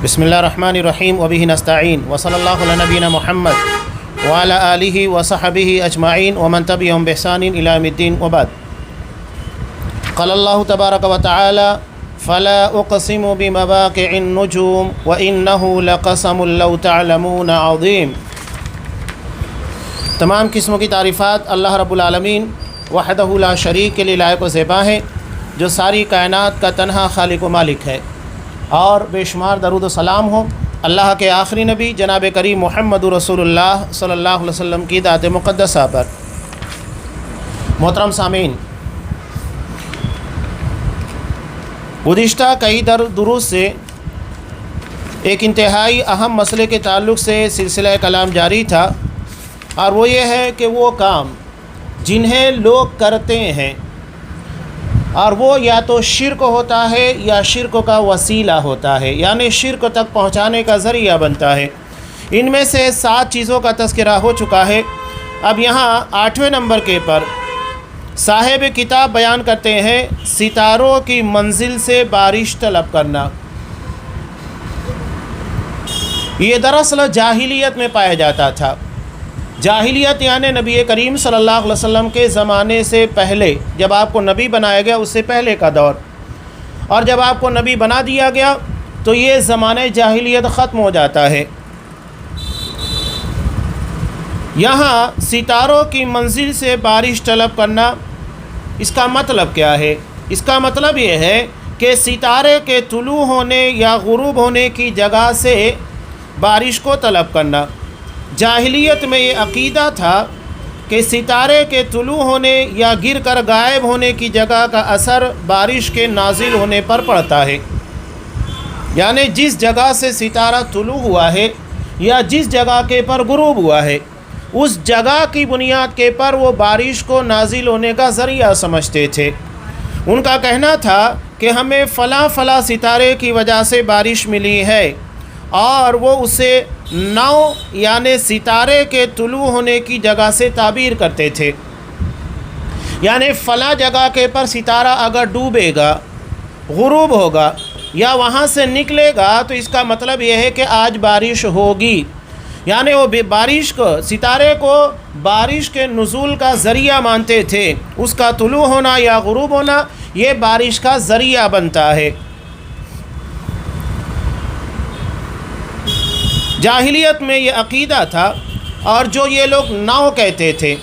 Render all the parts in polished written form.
بسم اللہ الرحمن الرحیم وبہ نستعین وصلی اللہ علی نبینا محمد وعلی آلہ وصحبہ اجمعین ومن تبعہم بإحسان الی یوم الدین وبعد۔ قال اللہ تبارک و تعالی فلا اقسم بمواقع النجوم وانہ لقسم لو تعلمون عظیم۔ تمام قسموں کی تعریفات اللہ رب العالمین وحدہ لا شریک کے لیے لائق و زیبا ہے، جو ساری کائنات کا تنہا خالق و مالک ہے، اور بے شمار درود و سلام ہو اللہ کے آخری نبی جناب کریم محمد رسول اللہ صلی اللہ علیہ وسلم کی ذات مقدسہ پر۔ محترم سامعین، گزشتہ کئی دروس سے ایک انتہائی اہم مسئلے کے تعلق سے سلسلہ کلام جاری تھا، اور وہ یہ ہے کہ وہ کام جنہیں لوگ کرتے ہیں اور وہ یا تو شرک ہوتا ہے یا شرک کا وسیلہ ہوتا ہے، یعنی شرک تک پہنچانے کا ذریعہ بنتا ہے، ان میں سے 7 چیزوں کا تذکرہ ہو چکا ہے۔ اب یہاں 8ویں نمبر کے پر صاحب کتاب بیان کرتے ہیں ستاروں کی منزل سے بارش طلب کرنا۔ یہ دراصل جاہلیت میں پایا جاتا تھا۔ جاہلیت یعنی نبی کریم صلی اللہ علیہ وسلم کے زمانے سے پہلے، جب آپ کو نبی بنایا گیا اس سے پہلے کا دور، اور جب آپ کو نبی بنا دیا گیا تو یہ زمانہ جاہلیت ختم ہو جاتا ہے۔ یہاں ستاروں کی منزل سے بارش طلب کرنا، اس کا مطلب کیا ہے؟ اس کا مطلب یہ ہے کہ ستارے کے طلوع ہونے یا غروب ہونے کی جگہ سے بارش کو طلب کرنا۔ جاہلیت میں یہ عقیدہ تھا کہ ستارے کے طلوع ہونے یا گر کر غائب ہونے کی جگہ کا اثر بارش کے نازل ہونے پر پڑتا ہے، یعنی جس جگہ سے ستارہ طلوع ہوا ہے یا جس جگہ کے پر غروب ہوا ہے، اس جگہ کی بنیاد کے پر وہ بارش کو نازل ہونے کا ذریعہ سمجھتے تھے۔ ان کا کہنا تھا کہ ہمیں فلاں فلاں ستارے کی وجہ سے بارش ملی ہے، اور وہ اسے نو یعنی ستارے کے طلوع ہونے کی جگہ سے تعبیر کرتے تھے، یعنی فلاں جگہ کے پر ستارہ اگر ڈوبے گا، غروب ہوگا یا وہاں سے نکلے گا تو اس کا مطلب یہ ہے کہ آج بارش ہوگی، یعنی وہ بارش کو، ستارے کو بارش کے نزول کا ذریعہ مانتے تھے۔ اس کا طلوع ہونا یا غروب ہونا یہ بارش کا ذریعہ بنتا ہے۔ جاہلیت میں یہ عقیدہ تھا، اور جو یہ لوگ نو کہتے تھے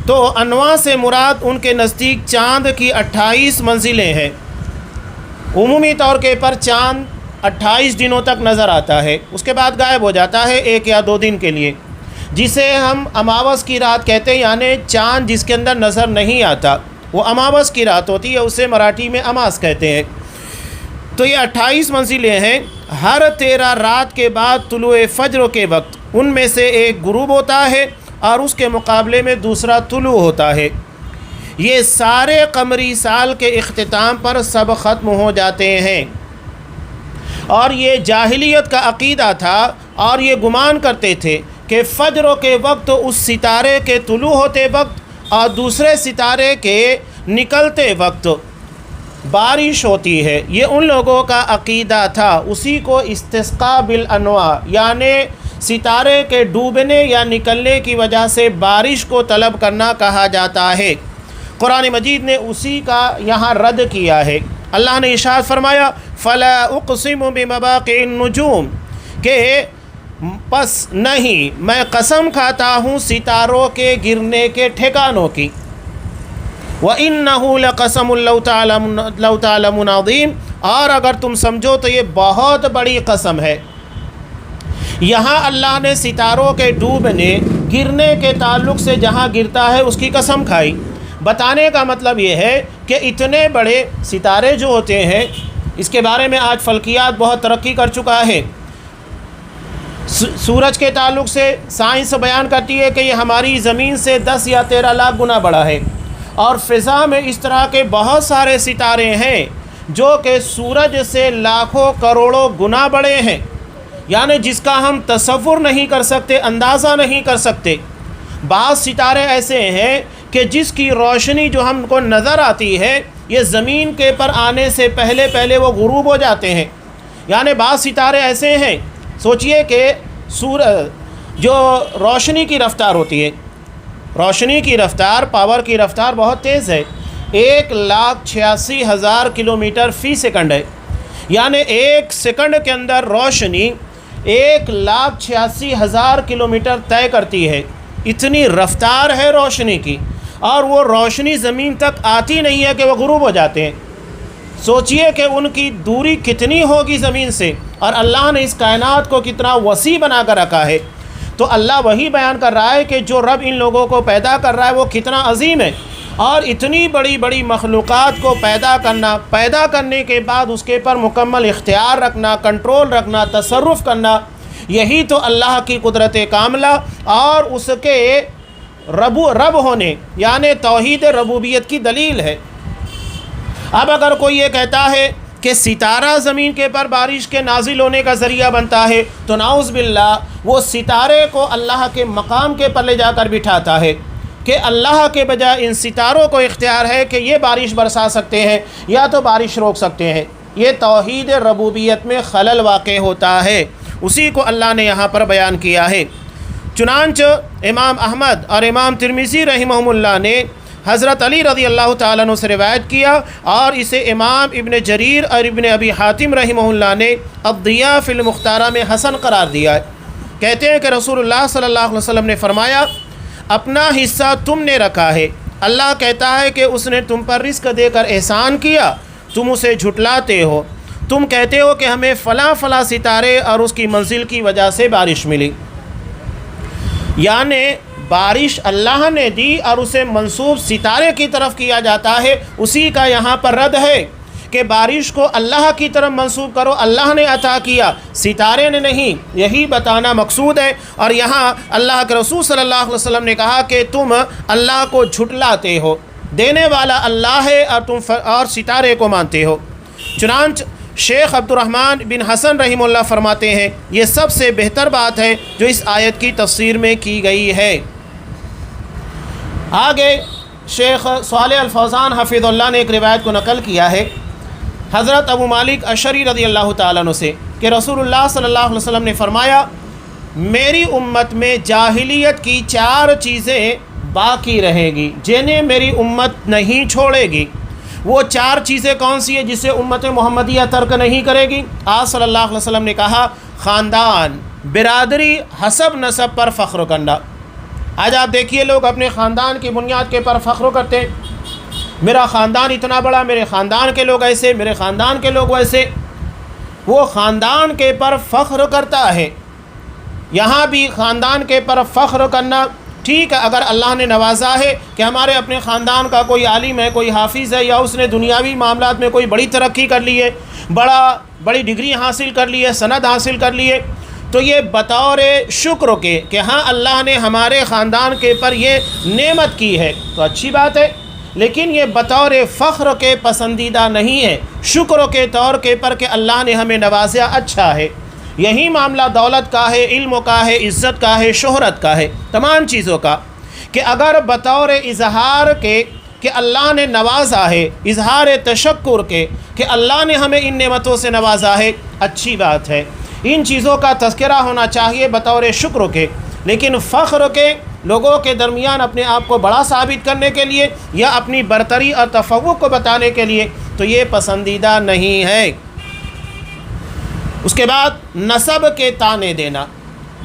تو انواع سے مراد ان کے نزدیک چاند کی 28 منزلیں ہیں۔ عمومی طور کے پر چاند 28 دنوں تک نظر آتا ہے، اس کے بعد غائب ہو جاتا ہے 1 یا 2 دن کے لیے، جسے ہم اماوس کی رات کہتے ہیں، یعنی چاند جس کے اندر نظر نہیں آتا وہ اماوس کی رات ہوتی ہے، اسے مراٹھی میں اماس کہتے ہیں۔ تو یہ 28 منزلیں ہیں۔ ہر 13 رات کے بعد طلوع فجر کے وقت ان میں سے ایک غروب ہوتا ہے اور اس کے مقابلے میں دوسرا طلوع ہوتا ہے۔ یہ سارے قمری سال کے اختتام پر سب ختم ہو جاتے ہیں، اور یہ جاہلیت کا عقیدہ تھا، اور یہ گمان کرتے تھے کہ فجر کے وقت اس ستارے کے طلوع ہوتے وقت اور دوسرے ستارے کے نکلتے وقت بارش ہوتی ہے۔ یہ ان لوگوں کا عقیدہ تھا۔ اسی کو استسقاء بالانواع، یعنی ستارے کے ڈوبنے یا نکلنے کی وجہ سے بارش کو طلب کرنا کہا جاتا ہے۔ قرآن مجید نے اسی کا یہاں رد کیا ہے۔ اللہ نے ارشاد فرمایا فلا اقسم بمواقع النجوم، کہ پس نہیں، میں قسم کھاتا ہوں ستاروں کے گرنے کے ٹھکانوں کی۔ وَإِنَّهُ لَقَسَمٌ لَوْ تَعْلَمُونَ عَظِيمٌ، اور اگر تم سمجھو تو یہ بہت بڑی قسم ہے۔ یہاں اللہ نے ستاروں کے ڈوبنے، گرنے کے تعلق سے جہاں گرتا ہے اس کی قسم کھائی۔ بتانے کا مطلب یہ ہے کہ اتنے بڑے ستارے جو ہوتے ہیں، اس کے بارے میں آج فلکیات بہت ترقی کر چکا ہے۔ سورج کے تعلق سے سائنس بیان کرتی ہے کہ یہ ہماری زمین سے 10 یا 13 لاکھ گنا بڑا ہے، اور فضا میں اس طرح کے بہت سارے ستارے ہیں جو کہ سورج سے لاکھوں کروڑوں گنا بڑے ہیں، یعنی جس کا ہم تصور نہیں کر سکتے، اندازہ نہیں کر سکتے۔ بعض ستارے ایسے ہیں کہ جس کی روشنی جو ہم کو نظر آتی ہے، یہ زمین کے پر آنے سے پہلے وہ غروب ہو جاتے ہیں، یعنی بعض ستارے ایسے ہیں، سوچئے کہ جو روشنی کی رفتار ہوتی ہے، روشنی کی رفتار، پاور کی رفتار بہت تیز ہے، 1,86,000 کلومیٹر فی سیکنڈ ہے، یعنی ایک سیکنڈ کے اندر روشنی 1,86,000 کلومیٹر طے کرتی ہے، اتنی رفتار ہے روشنی کی، اور وہ روشنی زمین تک آتی نہیں ہے کہ وہ غروب ہو جاتے ہیں۔ سوچئے کہ ان کی دوری کتنی ہوگی زمین سے، اور اللہ نے اس کائنات کو کتنا وسیع بنا کر رکھا ہے۔ تو اللہ وہی بیان کر رہا ہے کہ جو رب ان لوگوں کو پیدا کر رہا ہے وہ کتنا عظیم ہے، اور اتنی بڑی بڑی مخلوقات کو پیدا کرنا، پیدا کرنے کے بعد اس کے پر مکمل اختیار رکھنا، کنٹرول رکھنا، تصرف کرنا، یہی تو اللہ کی قدرت کاملہ اور اس کے رب ہونے یعنی توحید ربوبیت کی دلیل ہے۔ اب اگر کوئی یہ کہتا ہے کہ ستارہ زمین کے پر بارش کے نازل ہونے کا ذریعہ بنتا ہے، تو نعوذ باللہ وہ ستارے کو اللہ کے مقام کے پر لے جا کر بٹھاتا ہے کہ اللہ کے بجائے ان ستاروں کو اختیار ہے کہ یہ بارش برسا سکتے ہیں یا تو بارش روک سکتے ہیں۔ یہ توحید ربوبیت میں خلل واقع ہوتا ہے، اسی کو اللہ نے یہاں پر بیان کیا ہے۔ چنانچہ امام احمد اور امام ترمذی رحمہم اللہ نے حضرت علی رضی اللہ تعالیٰ عنہ سے روایت کیا، اور اسے امام ابن جریر اور ابن ابی حاتم رحمہ اللہ نے الضیاء فی المختارہ میں حسن قرار دیا ہے۔ کہتے ہیں کہ رسول اللہ صلی اللہ علیہ وسلم نے فرمایا، اپنا حصہ تم نے رکھا ہے، اللہ کہتا ہے کہ اس نے تم پر رزق دے کر احسان کیا، تم اسے جھٹلاتے ہو، تم کہتے ہو کہ ہمیں فلاں فلاں ستارے اور اس کی منزل کی وجہ سے بارش ملی، یعنی بارش اللہ نے دی اور اسے منسوب ستارے کی طرف کیا جاتا ہے، اسی کا یہاں پر رد ہے کہ بارش کو اللہ کی طرف منسوب کرو، اللہ نے عطا کیا، ستارے نے نہیں، یہی بتانا مقصود ہے۔ اور یہاں اللہ کے رسول صلی اللہ علیہ وسلم نے کہا کہ تم اللہ کو جھٹلاتے ہو، دینے والا اللہ ہے اور تم اور ستارے کو مانتے ہو۔ چنانچہ شیخ عبد الرحمن بن حسن رحمہ اللہ فرماتے ہیں، یہ سب سے بہتر بات ہے جو اس آیت کی تفسیر میں کی گئی ہے۔ آگے شیخ صالح الفوزان حفظ اللہ نے ایک روایت کو نقل کیا ہے حضرت ابو مالک اشعری رضی اللہ تعالیٰ عنہ سے کہ رسول اللہ صلی اللہ علیہ وسلم نے فرمایا، میری امت میں جاہلیت کی 4 چیزیں باقی رہیں گی جنہیں میری امت نہیں چھوڑے گی۔ وہ 4 چیزیں کون سی ہیں جسے امت محمدیہ ترک نہیں کرے گی؟ آپ صلی اللہ علیہ وسلم نے کہا، خاندان، برادری، حسب نسب پر فخر کرنا۔ آج آپ دیکھیے لوگ اپنے خاندان کی بنیاد کے پر فخر کرتے ہیں، میرا خاندان اتنا بڑا، میرے خاندان کے لوگ ایسے، میرے خاندان کے لوگ ویسے۔ وہ خاندان کے پر فخر کرتا ہے، یہاں بھی خاندان کے پر فخر کرنا ٹھیک ہے اگر اللہ نے نوازا ہے کہ ہمارے اپنے خاندان کا کوئی عالم ہے، کوئی حافظ ہے، یا اس نے دنیاوی معاملات میں کوئی بڑی ترقی کر لی ہے، بڑی ڈگری حاصل کر لی ہے، سند حاصل کر لی ہے، تو یہ بطور شکر کے کہ ہاں اللہ نے ہمارے خاندان کے پر یہ نعمت کی ہے تو اچھی بات ہے، لیکن یہ بطور فخر کے پسندیدہ نہیں ہے، شکر کے طور کے پر کہ اللہ نے ہمیں نوازا اچھا ہے۔ یہی معاملہ دولت کا ہے، علم کا ہے، عزت کا ہے، شہرت کا ہے، تمام چیزوں کا، کہ اگر بطور اظہار کے کہ اللہ نے نوازا ہے، اظہار تشکر کے کہ اللہ نے ہمیں ان نعمتوں سے نوازا ہے، اچھی بات ہے، ان چیزوں کا تذکرہ ہونا چاہیے بطور شکر کے، لیکن فخر کے لوگوں کے درمیان اپنے آپ کو بڑا ثابت کرنے کے لیے یا اپنی برتری اور تفوق کو بتانے کے لیے تو یہ پسندیدہ نہیں ہے۔ اس کے بعد نسب کے تانے دینا،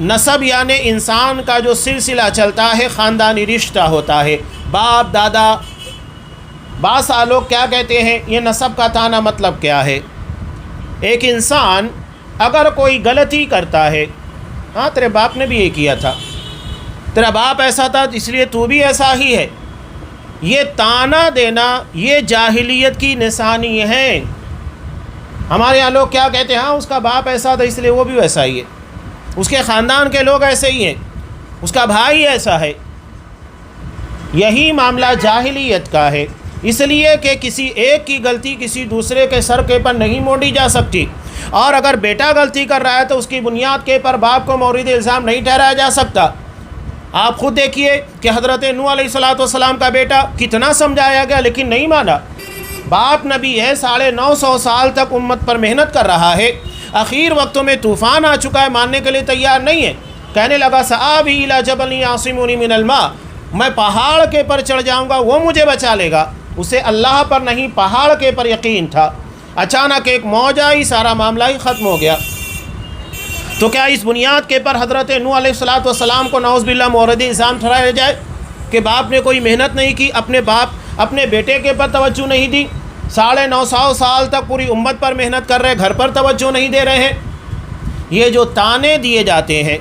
نسب یعنی انسان کا جو سلسلہ چلتا ہے، خاندانی رشتہ ہوتا ہے، باپ دادا۔ بعض لوگ کیا کہتے ہیں، یہ نسب کا تانا مطلب کیا ہے؟ ایک انسان اگر کوئی غلطی کرتا ہے، ہاں تیرے باپ نے بھی یہ کیا تھا، تیرا باپ ایسا تھا اس لیے تو بھی ایسا ہی ہے، یہ تانا دینا یہ جاہلیت کی نشانی ہے۔ ہمارے یہاں لوگ کیا کہتے ہیں، ہاں اس کا باپ ایسا تھا اس لیے وہ بھی ویسا ہی ہے، اس کے خاندان کے لوگ ایسے ہی ہیں، اس کا بھائی ایسا ہے۔ یہی معاملہ جاہلیت کا ہے، اس لیے کہ کسی ایک کی غلطی کسی دوسرے کے سر کے پر نہیں موڑی جا سکتی، اور اگر بیٹا غلطی کر رہا ہے تو اس کی بنیاد کے پر باپ کو مورد الزام نہیں ٹھہرایا جا سکتا۔ آپ خود دیکھیے کہ حضرت نوح علیہ السلام کا بیٹا کتنا سمجھایا گیا لیکن نہیں مانا، باپ نبی ہے، 950 سال تک امت پر محنت کر رہا ہے، اخیر وقتوں میں طوفان آ چکا ہے، ماننے کے لیے تیار نہیں ہے۔ کہنے لگا سآوی الی جبل یعصمنی من الماء، میں پہاڑ کے پر چڑھ جاؤں گا، وہ مجھے بچا لے گا۔ اسے اللہ پر نہیں پہاڑ کے پر یقین تھا۔ اچانک ایک موج آئی، سارا معاملہ ہی ختم ہو گیا۔ تو کیا اس بنیاد کے پر حضرت نوح علیہ السلام کو نعوذ باللہ مورد الزام ٹھہرایا جائے کہ باپ نے کوئی محنت نہیں کی، اپنے بیٹے کے پر توجہ نہیں دی، 950 سال تک پوری امت پر محنت کر رہے، گھر پر توجہ نہیں دے رہے ہیں؟ یہ جو تانے دیے جاتے ہیں،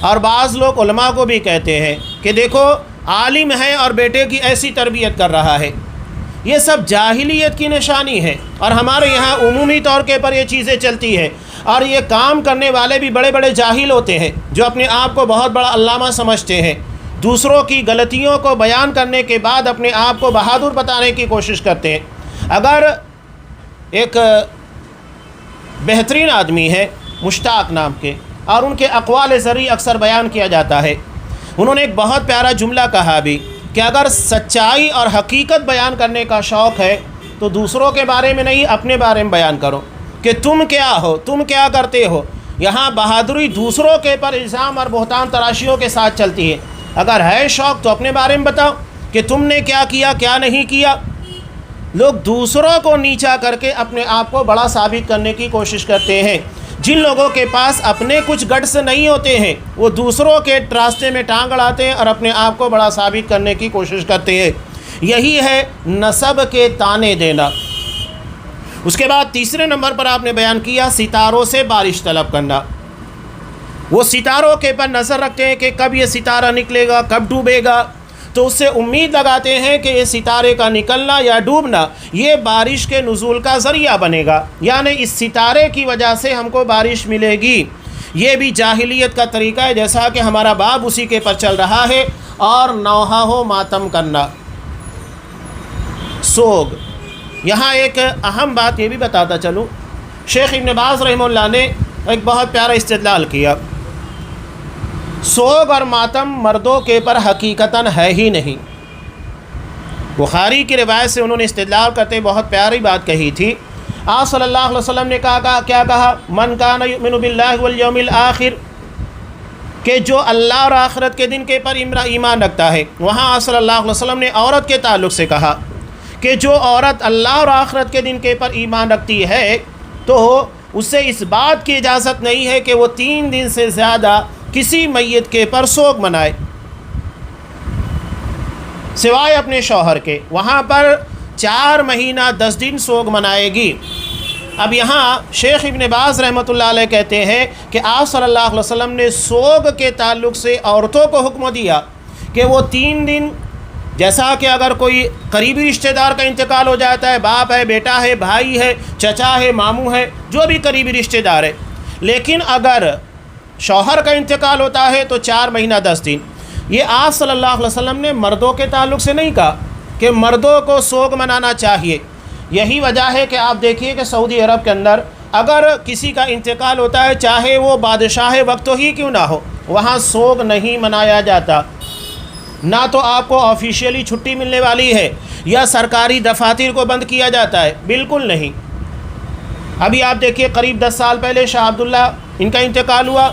اور بعض لوگ علماء کو بھی کہتے ہیں کہ دیکھو عالم ہے اور بیٹے کی ایسی تربیت کر رہا ہے، یہ سب جاہلیت کی نشانی ہے، اور ہمارے یہاں عمومی طور کے پر یہ چیزیں چلتی ہیں، اور یہ کام کرنے والے بھی بڑے بڑے جاہل ہوتے ہیں جو اپنے آپ کو بہت بڑا علامہ سمجھتے ہیں، دوسروں کی غلطیوں کو بیان کرنے کے بعد اپنے آپ کو بہادر بتانے کی کوشش کرتے ہیں۔ اگر ایک بہترین آدمی ہے مشتاق نام کے، اور ان کے اقوال زرعی اکثر بیان کیا جاتا ہے، انہوں نے ایک بہت پیارا جملہ کہا بھی کہ اگر سچائی اور حقیقت بیان کرنے کا شوق ہے تو دوسروں کے بارے میں نہیں، اپنے بارے میں بیان کرو کہ تم کیا ہو، تم کیا کرتے ہو۔ یہاں بہادری دوسروں کے پر الزام اور بہتان تراشیوں کے ساتھ چلتی ہے۔ اگر ہے شوق تو اپنے بارے میں بتاؤ کہ تم نے کیا کیا، کیا نہیں کیا۔ لوگ دوسروں کو نیچا کر کے اپنے آپ کو بڑا ثابت کرنے کی کوشش کرتے ہیں۔ جن لوگوں کے پاس اپنے کچھ گٹس نہیں ہوتے ہیں، وہ دوسروں کے راستے میں ٹانگ اڑاتے ہیں اور اپنے آپ کو بڑا ثابت کرنے کی کوشش کرتے ہیں۔ یہی ہے نسب کے تانے دینا۔ اس کے بعد تیسرے نمبر پر آپ نے بیان کیا ستاروں سے بارش طلب کرنا۔ وہ ستاروں کے پر نظر رکھتے ہیں کہ کب یہ ستارہ نکلے گا، کب ڈوبے گا، تو اس سے امید لگاتے ہیں کہ یہ ستارے کا نکلنا یا ڈوبنا یہ بارش کے نزول کا ذریعہ بنے گا، یعنی اس ستارے کی وجہ سے ہم کو بارش ملے گی۔ یہ بھی جاہلیت کا طریقہ ہے، جیسا کہ ہمارا باپ اسی کے پر چل رہا ہے۔ اور نوحہ و ماتم کرنا، سوگ۔ یہاں ایک اہم بات یہ بھی بتاتا چلوں، شیخ ابن باز رحمہ اللہ نے ایک بہت پیارا استدلال کیا۔ سوگ اور ماتم مردوں کے پر حقیقتاً ہے ہی نہیں۔ بخاری کی روایت سے انہوں نے استدلال کرتے بہت پیاری بات کہی تھی۔ آپ صلی اللہ علیہ وسلم نے کیا کہا؟ من کان یؤمن باللہ والیوم الآخر، کہ جو اللہ اور آخرت کے دن کے پر ایمان رکھتا ہے۔ وہاں آپ صلی اللہ علیہ وسلم نے عورت کے تعلق سے کہا کہ جو عورت اللہ اور آخرت کے دن کے پر ایمان رکھتی ہے تو اس سے اس بات کی اجازت نہیں ہے کہ وہ 3 دن سے زیادہ کسی میت کے پر سوگ منائے سوائے اپنے شوہر کے۔ وہاں پر 4 مہینہ 10 دن سوگ منائے گی۔ اب یہاں شیخ ابن باز رحمۃ اللہ علیہ کہتے ہیں کہ آپ صلی اللہ علیہ وسلم نے سوگ کے تعلق سے عورتوں کو حکم دیا کہ وہ 3 دن، جیسا کہ اگر کوئی قریبی رشتہ دار کا انتقال ہو جاتا ہے، باپ ہے، بیٹا ہے، بھائی ہے، چچا ہے، ماموں ہے، جو بھی قریبی رشتہ دار ہے، لیکن اگر شوہر کا انتقال ہوتا ہے تو 4 مہینہ 10 دن۔ یہ آپ صلی اللہ علیہ وسلم نے مردوں کے تعلق سے نہیں کہا کہ مردوں کو سوگ منانا چاہیے۔ یہی وجہ ہے کہ آپ دیکھیے کہ سعودی عرب کے اندر اگر کسی کا انتقال ہوتا ہے، چاہے وہ بادشاہ وقت ہی کیوں نہ ہو، وہاں سوگ نہیں منایا جاتا۔ نہ تو آپ کو آفیشیلی چھٹی ملنے والی ہے یا سرکاری دفاتر کو بند کیا جاتا ہے، بالکل نہیں۔ ابھی آپ دیکھیے قریب 10 سال پہلے شاہ عبداللہ ان کا انتقال ہوا،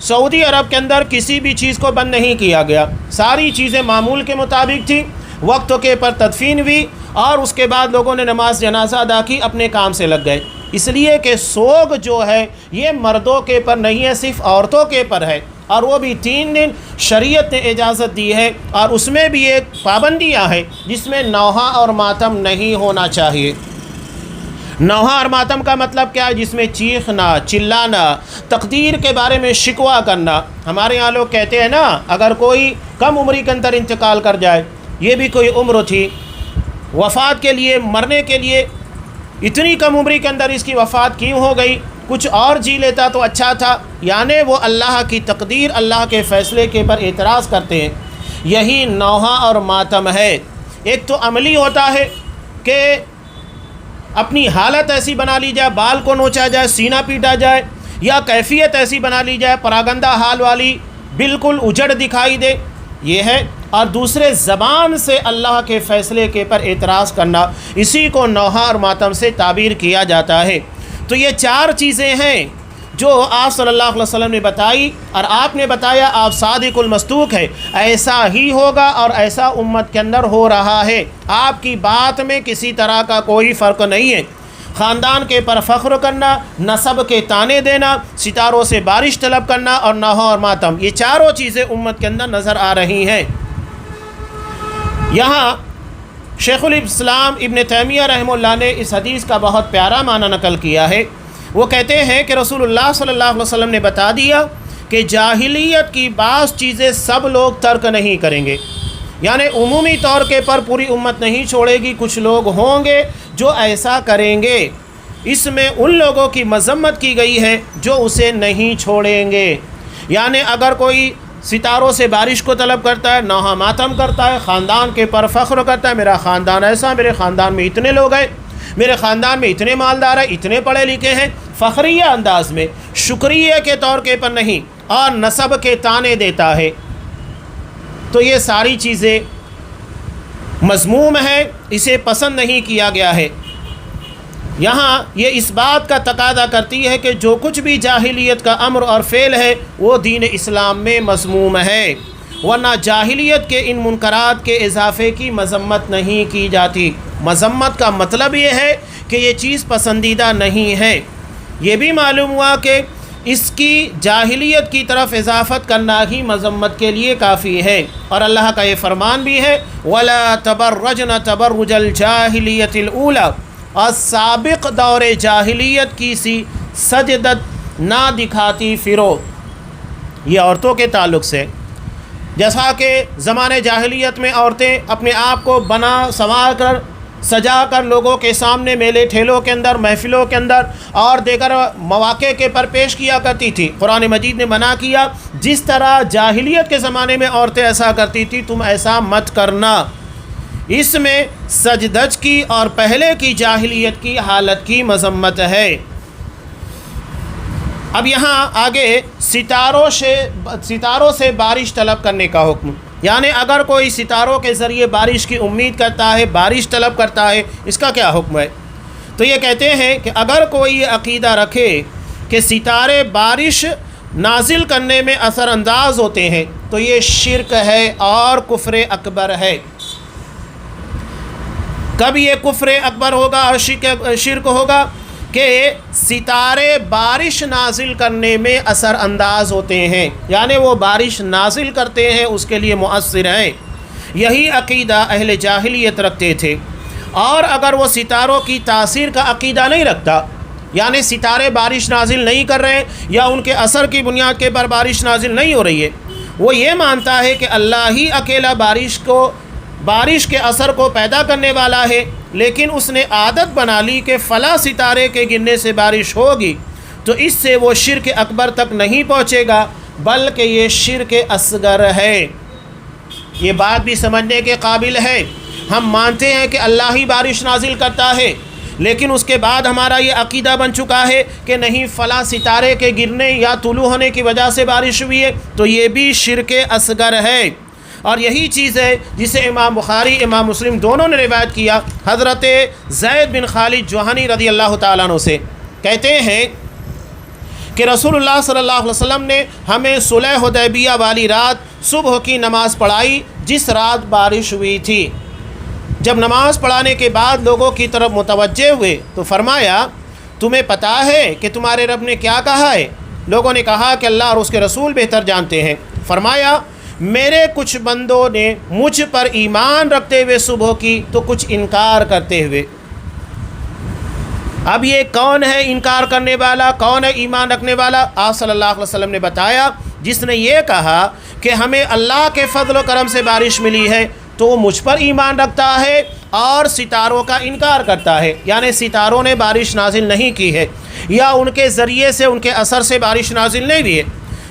سعودی عرب کے اندر کسی بھی چیز کو بند نہیں کیا گیا، ساری چیزیں معمول کے مطابق تھیں، وقت کے پر تدفین ہوئی اور اس کے بعد لوگوں نے نماز جنازہ ادا کی، اپنے کام سے لگ گئے۔ اس لیے کہ سوگ جو ہے یہ مردوں کے پر نہیں ہے، صرف عورتوں کے پر ہے، اور وہ بھی 3 دن شریعت نے اجازت دی ہے، اور اس میں بھی ایک پابندیاں ہیں جس میں نوحہ اور ماتم نہیں ہونا چاہیے۔ نوحہ اور ماتم کا مطلب کیا ہے؟ جس میں چیخنا، چلانا، تقدیر کے بارے میں شکوہ کرنا۔ ہمارے یہاں لوگ کہتے ہیں نا، اگر کوئی کم عمری کے اندر انتقال کر جائے، یہ بھی کوئی عمر تھی وفات کے لیے، مرنے کے لیے، اتنی کم عمری کے اندر اس کی وفات کیوں ہو گئی، کچھ اور جی لیتا تو اچھا تھا، یعنی وہ اللہ کی تقدیر، اللہ کے فیصلے کے پر اعتراض کرتے ہیں۔ یہی نوحہ اور ماتم ہے۔ ایک تو عملی ہوتا ہے کہ اپنی حالت ایسی بنا لی جائے، بال کو نوچا جائے، سینہ پیٹا جائے، یا کیفیت ایسی بنا لی جائے پراگندہ حال والی، بالکل اجڑ دکھائی دے، یہ ہے۔ اور دوسرے زبان سے اللہ کے فیصلے کے پر اعتراض کرنا، اسی کو نوحہ اور ماتم سے تعبیر کیا جاتا ہے۔ تو یہ 4 چیزیں ہیں جو آپ صلی اللہ علیہ وسلم نے بتائی، اور آپ نے بتایا آپ صادق المصدوق ہے، ایسا ہی ہوگا اور ایسا امت کے اندر ہو رہا ہے۔ آپ کی بات میں کسی طرح کا کوئی فرق نہیں ہے۔ خاندان کے پر فخر کرنا، نسب کے تانے دینا، ستاروں سے بارش طلب کرنا اور نوحہ اور ماتم، یہ 4 چیزیں امت کے اندر نظر آ رہی ہیں۔ یہاں شیخ الاسلام ابن تیمیہ رحمہ اللہ نے اس حدیث کا بہت پیارا معنی نقل کیا ہے۔ وہ کہتے ہیں کہ رسول اللہ صلی اللہ علیہ وسلم نے بتا دیا کہ جاہلیت کی بعض چیزیں سب لوگ ترک نہیں کریں گے، یعنی عمومی طور کے پر پوری امت نہیں چھوڑے گی، کچھ لوگ ہوں گے جو ایسا کریں گے۔ اس میں ان لوگوں کی مذمت کی گئی ہے جو اسے نہیں چھوڑیں گے، یعنی اگر کوئی ستاروں سے بارش کو طلب کرتا ہے، نوحہ ماتم کرتا ہے، خاندان کے پر فخر کرتا ہے، میرا خاندان ایسا، میرے خاندان میں اتنے لوگ ہیں، میرے خاندان میں اتنے مالدار ہیں، اتنے پڑھے لکھے ہیں، فخریہ انداز میں، شکریہ کے طور کے پر نہیں، اور نسب کے تانے دیتا ہے، تو یہ ساری چیزیں مذموم ہے، اسے پسند نہیں کیا گیا ہے۔ یہاں یہ اس بات کا تقاضا کرتی ہے کہ جو کچھ بھی جاہلیت کا امر اور فعل ہے وہ دین اسلام میں مذموم ہے، ورنہ جاہلیت کے ان منکرات کے اضافے کی مذمت نہیں کی جاتی۔ مذمت کا مطلب یہ ہے کہ یہ چیز پسندیدہ نہیں ہے۔ یہ بھی معلوم ہوا کہ اس کی جاہلیت کی طرف اضافت کرنا ہی مذمت کے لیے کافی ہے، اور اللہ کا یہ فرمان بھی ہے وَلَا تَبَرَّجْنَ تَبَرُّجَ الْجَاهِلِيَّةِ الْأُولَى، اور سابق دور جاہلیت کی سی سجدت نہ دکھاتی پھرو، یہ عورتوں کے تعلق سے، جیسا کہ زمانے جاہلیت میں عورتیں اپنے آپ کو بنا سنوار کر سجا کر لوگوں کے سامنے میلے ٹھیلوں کے اندر، محفلوں کے اندر اور دیگر مواقع کے پر پیش کیا کرتی تھی۔ قرآن مجید نے منع کیا، جس طرح جاہلیت کے زمانے میں عورتیں ایسا کرتی تھی تم ایسا مت کرنا۔ اس میں سجدج کی اور پہلے کی جاہلیت کی حالت کی مذمت ہے۔ اب یہاں آگے ستاروں سے بارش طلب کرنے کا حکم، یعنی اگر کوئی ستاروں کے ذریعے بارش کی امید کرتا ہے، بارش طلب کرتا ہے، اس کا کیا حکم ہے؟ تو یہ کہتے ہیں کہ اگر کوئی یہ عقیدہ رکھے کہ ستارے بارش نازل کرنے میں اثر انداز ہوتے ہیں تو یہ شرک ہے اور کفر اکبر ہے۔ کب یہ کفر اکبر ہوگا اور شرک ہوگا؟ کہ ستارے بارش نازل کرنے میں اثر انداز ہوتے ہیں، یعنی وہ بارش نازل کرتے ہیں، اس کے لیے مؤثر ہیں۔ یہی عقیدہ اہل جاہلیت رکھتے تھے۔ اور اگر وہ ستاروں کی تاثیر کا عقیدہ نہیں رکھتا، یعنی ستارے بارش نازل نہیں کر رہے ہیں یا ان کے اثر کی بنیاد کے پر بارش نازل نہیں ہو رہی ہے، وہ یہ مانتا ہے کہ اللہ ہی اکیلا بارش کے اثر کو پیدا کرنے والا ہے، لیکن اس نے عادت بنا لی کہ فلاں ستارے کے گرنے سے بارش ہوگی، تو اس سے وہ شرک اکبر تک نہیں پہنچے گا بلکہ یہ شرک اصغر ہے۔ یہ بات بھی سمجھنے کے قابل ہے۔ ہم مانتے ہیں کہ اللہ ہی بارش نازل کرتا ہے، لیکن اس کے بعد ہمارا یہ عقیدہ بن چکا ہے کہ نہیں فلاں ستارے کے گرنے یا طلوع ہونے کی وجہ سے بارش ہوئی ہے، تو یہ بھی شرک اصغر ہے۔ اور یہی چیز ہے جسے امام بخاری امام مسلم دونوں نے روایت کیا حضرت زید بن خالد جوہنی رضی اللہ تعالیٰ عنہ سے، کہتے ہیں کہ رسول اللہ صلی اللہ علیہ وسلم نے ہمیں صلح حدیبیہ والی رات صبح کی نماز پڑھائی جس رات بارش ہوئی تھی۔ جب نماز پڑھانے کے بعد لوگوں کی طرف متوجہ ہوئے تو فرمایا تمہیں پتہ ہے کہ تمہارے رب نے کیا کہا ہے؟ لوگوں نے کہا کہ اللہ اور اس کے رسول بہتر جانتے ہیں۔ فرمایا میرے کچھ بندوں نے مجھ پر ایمان رکھتے ہوئے صبح کی تو کچھ انکار کرتے ہوئے۔ اب یہ کون ہے انکار کرنے والا، کون ہے ایمان رکھنے والا؟ آپ صلی اللہ علیہ وسلم نے بتایا جس نے یہ کہا کہ ہمیں اللہ کے فضل و کرم سے بارش ملی ہے تو وہ مجھ پر ایمان رکھتا ہے اور ستاروں کا انکار کرتا ہے، یعنی ستاروں نے بارش نازل نہیں کی ہے یا ان کے ذریعے سے ان کے اثر سے بارش نازل نہیں ہوئی ہے۔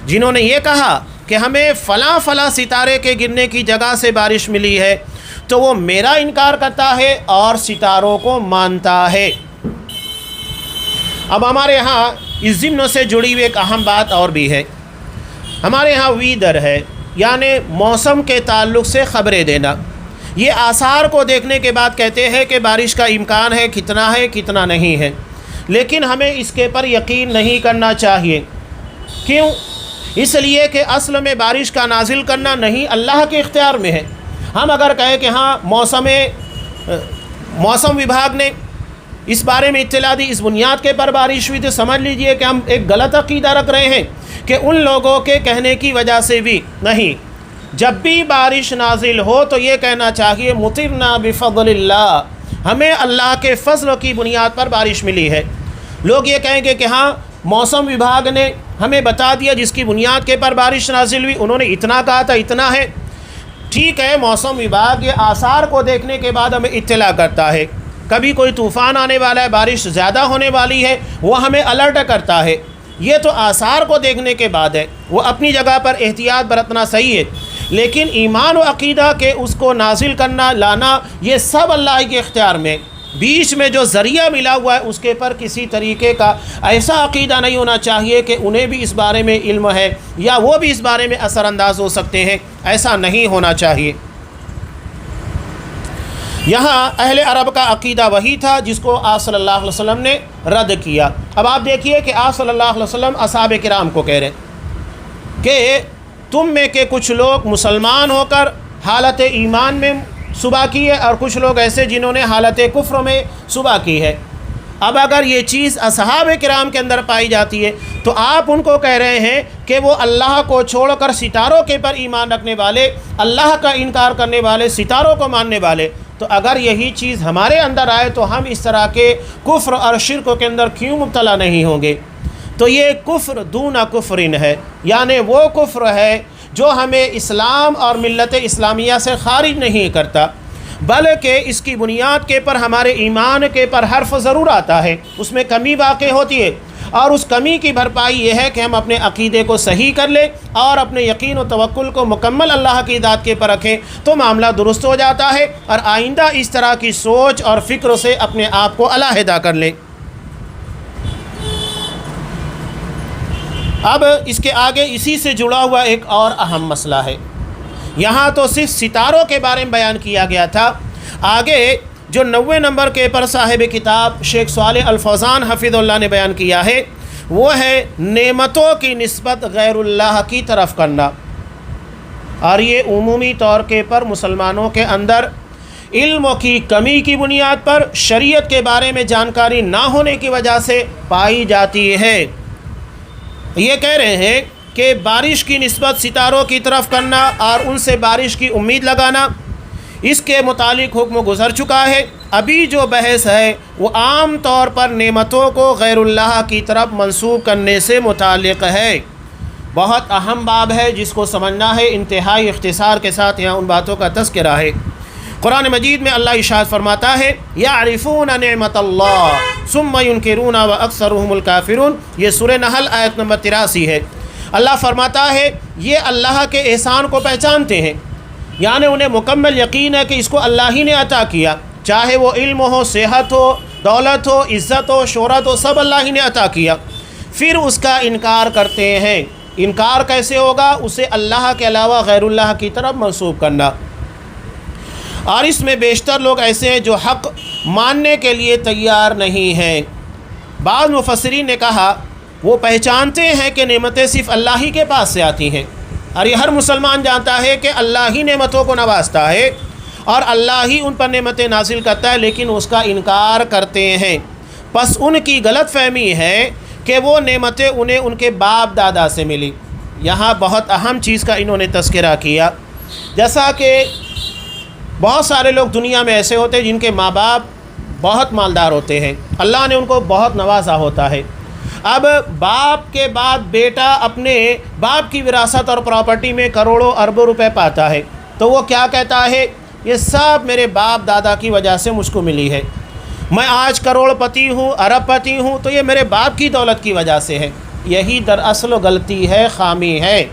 جنہوں نے یہ کہا کہ ہمیں فلاں فلاں ستارے کے گرنے کی جگہ سے بارش ملی ہے تو وہ میرا انکار کرتا ہے اور ستاروں کو مانتا ہے۔ اب ہمارے ہاں اس ضمن سے جڑی ہوئی ایک اہم بات اور بھی ہے۔ ہمارے ہاں ویدر ہے، یعنی موسم کے تعلق سے خبریں دینا۔ یہ آثار کو دیکھنے کے بعد کہتے ہیں کہ بارش کا امکان ہے، کتنا نہیں ہے۔ لیکن ہمیں اس کے پر یقین نہیں کرنا چاہیے۔ کیوں؟ اس لیے کہ اصل میں بارش کا نازل کرنا نہیں اللہ کے اختیار میں ہے۔ ہم اگر کہیں کہ ہاں موسم وبھاگ نے اس بارے میں اطلاع دی، اس بنیاد کے پر بارش ہوئی، تو سمجھ لیجئے کہ ہم ایک غلط عقیدہ رکھ رہے ہیں کہ ان لوگوں کے کہنے کی وجہ سے بھی نہیں۔ جب بھی بارش نازل ہو تو یہ کہنا چاہیے مطرنا بفضل اللہ، ہمیں اللہ کے فضل کی بنیاد پر بارش ملی ہے۔ لوگ یہ کہیں گے کہ ہاں موسم وبھاگ نے ہمیں بتا دیا جس کی بنیاد کے پر بارش نازل ہوئی، انہوں نے اتنا کہا تھا، اتنا ہے۔ ٹھیک ہے، موسم وبھاگ یہ آثار کو دیکھنے کے بعد ہمیں اطلاع کرتا ہے، کبھی کوئی طوفان آنے والا ہے، بارش زیادہ ہونے والی ہے، وہ ہمیں الرٹ کرتا ہے، یہ تو آثار کو دیکھنے کے بعد ہے، وہ اپنی جگہ پر احتیاط برتنا صحیح ہے۔ لیکن ایمان و عقیدہ کے اس کو نازل کرنا لانا یہ سب اللہ کے اختیار میں، بیچ میں جو ذریعہ ملا ہوا ہے اس کے پر کسی طریقے کا ایسا عقیدہ نہیں ہونا چاہیے کہ انہیں بھی اس بارے میں علم ہے یا وہ بھی اس بارے میں اثر انداز ہو سکتے ہیں، ایسا نہیں ہونا چاہیے۔ یہاں اہل عرب کا عقیدہ وہی تھا جس کو آپ صلی اللہ علیہ وسلم نے رد کیا۔ اب آپ دیکھیے کہ آپ صلی اللہ علیہ وسلم اصحاب کرام کو کہہ رہے ہیں کہ تم میں کے کچھ لوگ مسلمان ہو کر حالت ایمان میں صبح کی ہے اور کچھ لوگ ایسے جنہوں نے حالت کفر میں صبح کی ہے۔ اب اگر یہ چیز اصحاب کرام کے اندر پائی جاتی ہے تو آپ ان کو کہہ رہے ہیں کہ وہ اللہ کو چھوڑ کر ستاروں کے پر ایمان رکھنے والے، اللہ کا انکار کرنے والے، ستاروں کو ماننے والے۔ تو اگر یہی چیز ہمارے اندر آئے تو ہم اس طرح کے کفر اور شرک کے اندر کیوں مبتلا نہیں ہوں گے؟ تو یہ کفر دون کفرن ہے، یعنی وہ کفر ہے جو ہمیں اسلام اور ملت اسلامیہ سے خارج نہیں کرتا، بلکہ اس کی بنیاد کے پر ہمارے ایمان کے پر حرف ضرور آتا ہے، اس میں کمی واقع ہوتی ہے، اور اس کمی کی بھرپائی یہ ہے کہ ہم اپنے عقیدے کو صحیح کر لیں اور اپنے یقین و توکل کو مکمل اللہ کی ذات کے پر رکھیں تو معاملہ درست ہو جاتا ہے، اور آئندہ اس طرح کی سوچ اور فکر سے اپنے آپ کو علیحدہ کر لیں۔ اب اس کے آگے اسی سے جڑا ہوا ایک اور اہم مسئلہ ہے۔ یہاں تو صرف ستاروں کے بارے میں بیان کیا گیا تھا، آگے جو 90 نمبر کے پر صاحب کتاب شیخ صالح الفوزان حفظ اللہ نے بیان کیا ہے وہ ہے نعمتوں کی نسبت غیر اللہ کی طرف کرنا، اور یہ عمومی طور کے پر مسلمانوں کے اندر علم کی کمی کی بنیاد پر، شریعت کے بارے میں جانکاری نہ ہونے کی وجہ سے پائی جاتی ہے۔ یہ کہہ رہے ہیں کہ بارش کی نسبت ستاروں کی طرف کرنا اور ان سے بارش کی امید لگانا، اس کے متعلق حکم گزر چکا ہے۔ ابھی جو بحث ہے وہ عام طور پر نعمتوں کو غیر اللہ کی طرف منسوب کرنے سے متعلق ہے۔ بہت اہم باب ہے جس کو سمجھنا ہے، انتہائی اختصار کے ساتھ یہاں ان باتوں کا تذکرہ ہے۔ قرآن مجید میں اللہ ارشاد فرماتا ہے یعرفون نعمت اللہ ثم ینکرون واکثرهم الکافرون، یہ سورہ نحل آیت نمبر 83 ہے۔ اللہ فرماتا ہے یہ اللہ کے احسان کو پہچانتے ہیں، یعنی انہیں مکمل یقین ہے کہ اس کو اللہ ہی نے عطا کیا، چاہے وہ علم ہو، صحت ہو، دولت ہو، عزت ہو، شہرت ہو، سب اللہ ہی نے عطا کیا، پھر اس کا انکار کرتے ہیں۔ انکار کیسے ہوگا؟ اسے اللہ کے علاوہ غیر اللہ کی طرف منسوب کرنا، اور اس میں بیشتر لوگ ایسے ہیں جو حق ماننے کے لیے تیار نہیں ہیں۔ بعض مفسرین نے کہا وہ پہچانتے ہیں کہ نعمتیں صرف اللہ ہی کے پاس سے آتی ہیں، اور یہ ہر مسلمان جانتا ہے کہ اللہ ہی نعمتوں کو نوازتا ہے اور اللہ ہی ان پر نعمتیں نازل کرتا ہے، لیکن اس کا انکار کرتے ہیں۔ پس ان کی غلط فہمی ہے کہ وہ نعمتیں انہیں ان کے باپ دادا سے ملی۔ یہاں بہت اہم چیز کا انہوں نے تذکرہ کیا، جیسا کہ بہت سارے لوگ دنیا میں ایسے ہوتے ہیں جن کے ماں باپ بہت مالدار ہوتے ہیں، اللہ نے ان کو بہت نوازا ہوتا ہے۔ اب باپ کے بعد بیٹا اپنے باپ کی وراثت اور پراپرٹی میں کروڑوں اربوں روپے پاتا ہے، تو وہ کیا کہتا ہے؟ یہ سب میرے باپ دادا کی وجہ سے مجھ کو ملی ہے، میں آج کروڑ پتی ہوں، ارب پتی ہوں تو یہ میرے باپ کی دولت کی وجہ سے ہے۔ یہی دراصل غلطی ہے، خامی ہے۔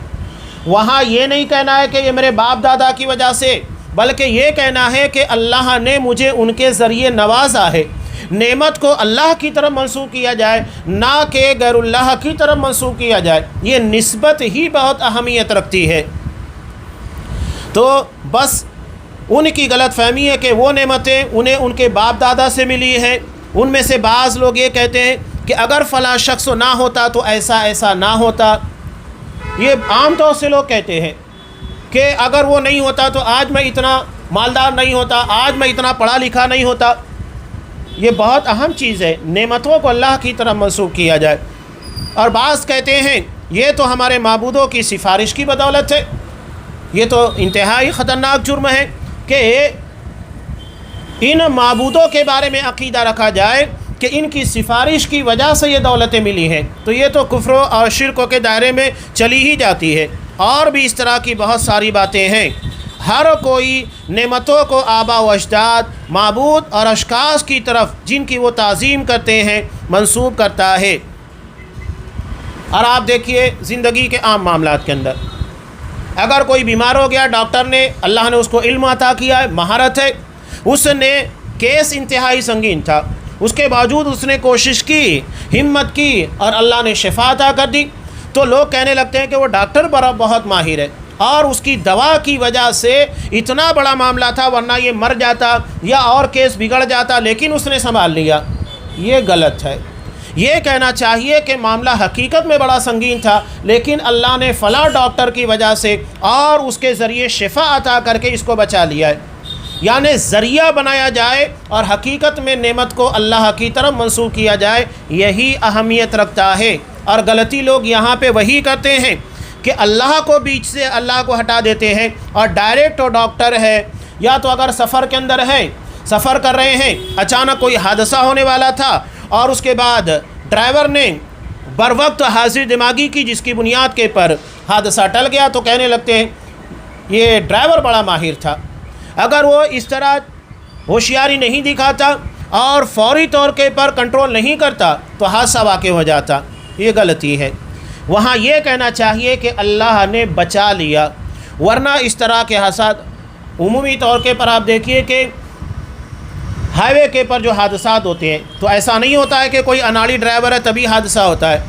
وہاں یہ نہیں کہنا ہے کہ یہ میرے باپ دادا کی وجہ سے، بلکہ یہ کہنا ہے کہ اللہ نے مجھے ان کے ذریعے نوازا ہے۔ نعمت کو اللہ کی طرف منسوب کیا جائے، نہ کہ غیر اللہ کی طرف منسوب کیا جائے، یہ نسبت ہی بہت اہمیت رکھتی ہے۔ تو بس ان کی غلط فہمی ہے کہ وہ نعمتیں انہیں ان کے باپ دادا سے ملی ہیں، ان میں سے بعض لوگ یہ کہتے ہیں کہ اگر فلاں شخص نہ ہوتا تو ایسا ایسا نہ ہوتا. یہ عام طور سے لوگ کہتے ہیں کہ اگر وہ نہیں ہوتا تو آج میں اتنا مالدار نہیں ہوتا، آج میں اتنا پڑھا لکھا نہیں ہوتا. یہ بہت اہم چیز ہے، نعمتوں کو اللہ کی طرف منسوب کیا جائے. اور بعض کہتے ہیں یہ تو ہمارے معبودوں کی سفارش کی بدولت ہے. یہ تو انتہائی خطرناک جرم ہے کہ ان معبودوں کے بارے میں عقیدہ رکھا جائے کہ ان کی سفارش کی وجہ سے یہ دولتیں ملی ہیں. تو یہ تو کفر اور شرکوں کے دائرے میں چلی ہی جاتی ہے. اور بھی اس طرح کی بہت ساری باتیں ہیں. ہر کوئی نعمتوں کو آبا و اجداد، معبود اور اشخاص کی طرف جن کی وہ تعظیم کرتے ہیں منسوب کرتا ہے. اور آپ دیکھیے زندگی کے عام معاملات کے اندر اگر کوئی بیمار ہو گیا، ڈاکٹر نے، اللہ نے اس کو علم عطا کیا ہے، مہارت ہے، اس نے کیس انتہائی سنگین تھا، اس کے باوجود اس نے کوشش کی، ہمت کی اور اللہ نے شفا عطا کر دی. تو لوگ کہنے لگتے ہیں کہ وہ ڈاکٹر بہت ماہر ہے اور اس کی دوا کی وجہ سے اتنا بڑا معاملہ تھا، ورنہ یہ مر جاتا یا اور کیس بگڑ جاتا، لیکن اس نے سنبھال لیا. یہ غلط ہے. یہ کہنا چاہیے کہ معاملہ حقیقت میں بڑا سنگین تھا، لیکن اللہ نے فلاں ڈاکٹر کی وجہ سے اور اس کے ذریعے شفا عطا کر کے اس کو بچا لیا ہے. یعنی ذریعہ بنایا جائے اور حقیقت میں نعمت کو اللہ کی طرف منسوب کیا جائے، یہی اہمیت رکھتا ہے. اور غلطی لوگ یہاں پہ وہی کرتے ہیں کہ اللہ کو بیچ سے اللہ کو ہٹا دیتے ہیں اور ڈائریکٹ وہ ڈاکٹر ہے. یا تو اگر سفر کے اندر ہے، سفر کر رہے ہیں، اچانک کوئی حادثہ ہونے والا تھا اور اس کے بعد ڈرائیور نے بر وقت حاضر دماغی کی جس کی بنیاد کے پر حادثہ ٹل گیا، تو کہنے لگتے ہیں یہ ڈرائیور بڑا ماہر تھا. اگر وہ اس طرح ہوشیاری نہیں دکھاتا اور فوری طور کے پر کنٹرول نہیں کرتا تو حادثہ واقع ہو جاتا. یہ غلطی ہے. وہاں یہ کہنا چاہیے کہ اللہ نے بچا لیا، ورنہ اس طرح کے حادثات عمومی طور کے پر آپ دیکھیے کہ ہائی وے کے پر جو حادثات ہوتے ہیں تو ایسا نہیں ہوتا ہے کہ کوئی اناڑی ڈرائیور ہے تبھی حادثہ ہوتا ہے.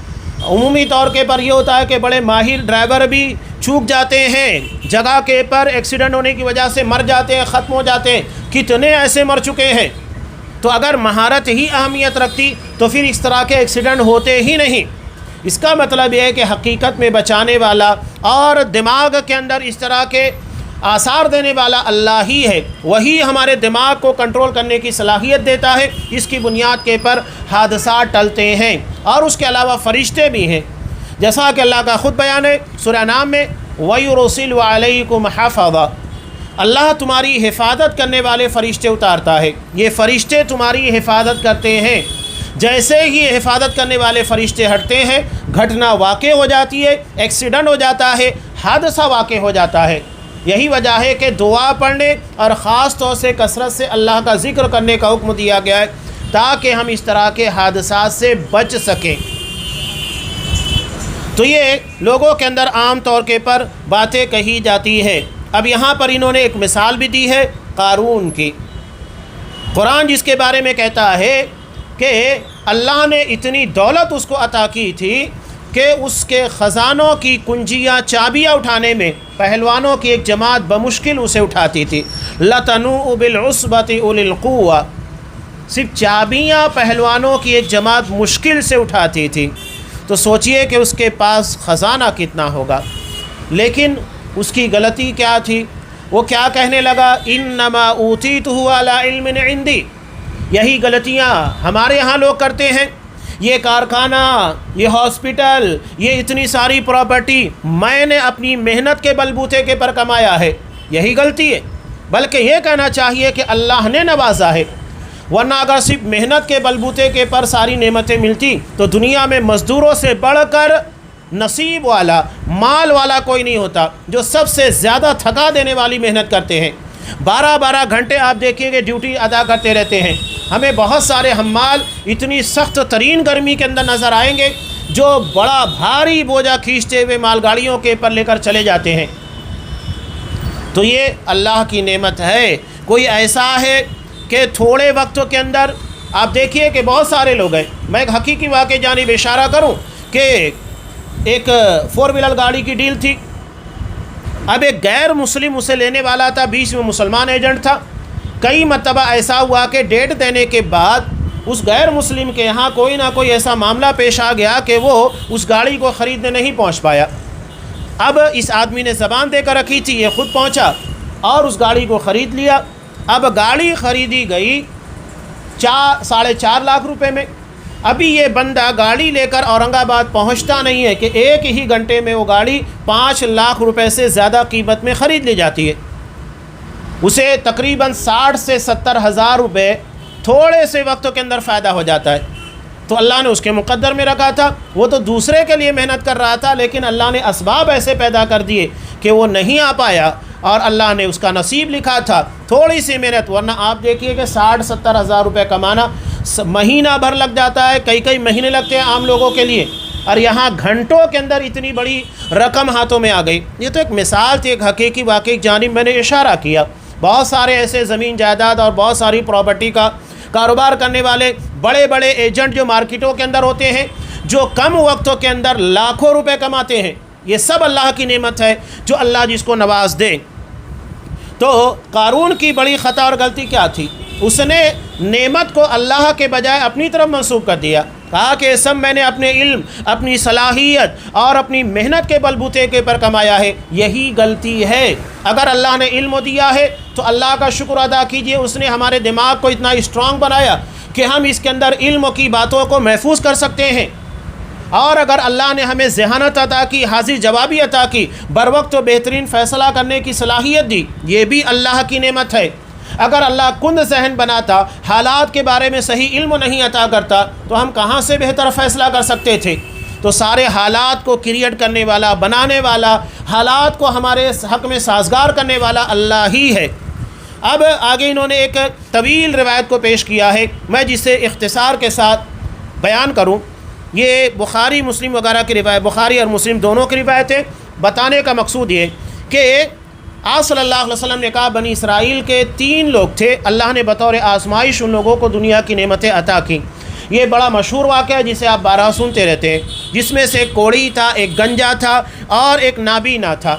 عمومی طور کے پر یہ ہوتا ہے کہ بڑے ماہر ڈرائیور بھی چوک جاتے ہیں، جگہ کے پر ایکسیڈنٹ ہونے کی وجہ سے مر جاتے ہیں، ختم ہو جاتے ہیں. کتنے ایسے مر چکے ہیں. تو اگر مہارت ہی اہمیت رکھتی تو پھر اس طرح کے ایکسیڈنٹ ہوتے ہی نہیں. اس کا مطلب یہ ہے کہ حقیقت میں بچانے والا اور دماغ کے اندر اس طرح کے آثار دینے والا اللہ ہی ہے. وہی ہمارے دماغ کو کنٹرول کرنے کی صلاحیت دیتا ہے. اس کی بنیاد کے پر حادثات ٹلتے ہیں. اور اس کے علاوہ فرشتے بھی ہیں، جیسا کہ اللہ کا خود بیان ہے سورہ نام میں، وَيُرْسِلُ عَلَيْكُمْ حَفَظًا. اللہ تمہاری حفاظت کرنے والے فرشتے اتارتا ہے. یہ فرشتے تمہاری حفاظت کرتے ہیں. جیسے ہی حفاظت کرنے والے فرشتے ہٹتے ہیں، گھٹنا واقع ہو جاتی ہے، ایکسیڈنٹ ہو جاتا ہے، حادثہ واقع ہو جاتا ہے. یہی وجہ ہے کہ دعا پڑھنے اور خاص طور سے کثرت سے اللہ کا ذکر کرنے کا حکم دیا گیا ہے تاکہ ہم اس طرح کے حادثات سے بچ سکیں. تو یہ لوگوں کے اندر عام طور کے پر باتیں کہی جاتی ہے. اب یہاں پر انہوں نے ایک مثال بھی دی ہے قارون کی. قرآن جس کے بارے میں کہتا ہے کہ اللہ نے اتنی دولت اس کو عطا کی تھی کہ اس کے خزانوں کی کنجیاں، چابیاں اٹھانے میں پہلوانوں کی ایک جماعت بمشکل اسے اٹھاتی تھی. لَتَنُوءُ بِالْعُصْبَةِ أُولِي الْقُوَّةِ. صرف چابیاں پہلوانوں کی ایک جماعت مشکل سے اٹھاتی تھی. تو سوچئے کہ اس کے پاس خزانہ کتنا ہوگا. لیکن اس کی غلطی کیا تھی؟ وہ کیا کہنے لگا؟ انما اوتیتہ علی علم عندی. یہی غلطیاں ہمارے ہاں لوگ کرتے ہیں. یہ کارخانہ، یہ ہاسپٹل، یہ اتنی ساری پراپرٹی میں نے اپنی محنت کے بلبوتے کے پر کمایا ہے. یہی غلطی ہے. بلکہ یہ کہنا چاہیے کہ اللہ نے نوازا ہے. ورنہ اگر صرف محنت کے بلبوتے کے پر ساری نعمتیں ملتی تو دنیا میں مزدوروں سے بڑھ کر نصیب والا، مال والا کوئی نہیں ہوتا. جو سب سے زیادہ تھکا دینے والی محنت کرتے ہیں، 12 گھنٹے آپ دیکھیے کہ ڈیوٹی ادا کرتے رہتے ہیں. ہمیں بہت سارے حمال اتنی سخت ترین گرمی کے اندر نظر آئیں گے جو بڑا بھاری بوجھا کھینچتے ہوئے مال گاڑیوں کے پر لے کر چلے جاتے ہیں. تو یہ اللہ کی نعمت ہے. کوئی ایسا ہے کہ تھوڑے وقت کے اندر آپ دیکھیے کہ بہت سارے لوگ ہیں. میں ایک حقیقی واقعے جانب اشارہ کروں کہ ایک 4 ویلر گاڑی کی ڈیل تھی. اب ایک غیر مسلم اسے لینے والا تھا، بیچ میں مسلمان ایجنٹ تھا. کئی مرتبہ ایسا ہوا کہ ڈیٹ دینے کے بعد اس غیر مسلم کے یہاں کوئی نہ کوئی ایسا معاملہ پیش آ گیا کہ وہ اس گاڑی کو خریدنے نہیں پہنچ پایا۔ اب اس آدمی نے زبان دے کر رکھی تھی، یہ خود پہنچا اور اس گاڑی کو خرید لیا۔ اب گاڑی خریدی گئی 4.5 لاکھ روپے میں۔ ابھی یہ بندہ گاڑی لے کر اورنگ آباد پہنچتا نہیں ہے کہ ایک ہی گھنٹے میں وہ گاڑی 5 لاکھ روپے سے زیادہ قیمت میں خرید لی جاتی ہے۔ اسے تقریباً 60 سے 70 ہزار روپے تھوڑے سے وقت کے اندر فائدہ ہو جاتا ہے۔ تو اللہ نے اس کے مقدر میں رکھا تھا، وہ تو دوسرے کے لیے محنت کر رہا تھا، لیکن اللہ نے اسباب ایسے پیدا کر دیے کہ وہ نہیں آ پایا، اور اللہ نے اس کا نصیب لکھا تھا تھوڑی سی محنت۔ ورنہ آپ دیکھیے کہ 60-70 ہزار روپے کمانا مہینہ بھر لگ جاتا ہے، کئی مہینے لگتے ہیں عام لوگوں کے لیے، اور یہاں گھنٹوں کے اندر اتنی بڑی رقم ہاتھوں میں آ گئی۔ یہ تو ایک مثال تھی، ایک حقیقی واقعی جانب میں نے اشارہ کیا۔ بہت سارے ایسے زمین جائیداد اور بہت ساری پراپرٹی کا کاروبار کرنے والے بڑے بڑے ایجنٹ جو مارکیٹوں کے اندر ہوتے ہیں، جو کم وقتوں کے اندر لاکھوں روپے کماتے ہیں، یہ سب اللہ کی نعمت ہے جو اللہ جس کو نواز دے۔ تو قارون کی بڑی خطا اور غلطی کیا تھی؟ اس نے نعمت کو اللہ کے بجائے اپنی طرف منسوب کر دیا، کہا کہ یہ سب میں نے اپنے علم، اپنی صلاحیت اور اپنی محنت کے بلبوتے کے پر کمایا ہے۔ یہی غلطی ہے۔ اگر اللہ نے علم دیا ہے تو اللہ کا شکر ادا کیجئے، اس نے ہمارے دماغ کو اتنا اسٹرانگ بنایا کہ ہم اس کے اندر علم کی باتوں کو محفوظ کر سکتے ہیں۔ اور اگر اللہ نے ہمیں ذہانت عطا کی، حاضر جوابی عطا کی، بر وقت و بہترین فیصلہ کرنے کی صلاحیت دی، یہ بھی اللہ کی نعمت ہے۔ اگر اللہ کند ذہن بناتا، حالات کے بارے میں صحیح علم نہیں عطا کرتا، تو ہم کہاں سے بہتر فیصلہ کر سکتے تھے؟ تو سارے حالات کو کریٹ کرنے والا، بنانے والا، حالات کو ہمارے حق میں سازگار کرنے والا اللہ ہی ہے۔ اب آگے انہوں نے ایک طویل روایت کو پیش کیا ہے، میں جسے اختصار کے ساتھ بیان کروں۔ یہ بخاری مسلم وغیرہ کی روایت، بخاری اور مسلم دونوں کی روایت ہے۔ بتانے کا مقصود یہ کہ آپ صلی اللہ علیہ وسلم نے کہا بنی اسرائیل کے 3 لوگ تھے، اللہ نے بطور آزمائش ان لوگوں کو دنیا کی نعمتیں عطا کی۔ یہ بڑا مشہور واقعہ ہے جسے آپ بارہا سنتے رہتے ہیں، جس میں سے ایک کوڑی تھا، ایک گنجا تھا اور ایک نابینا تھا۔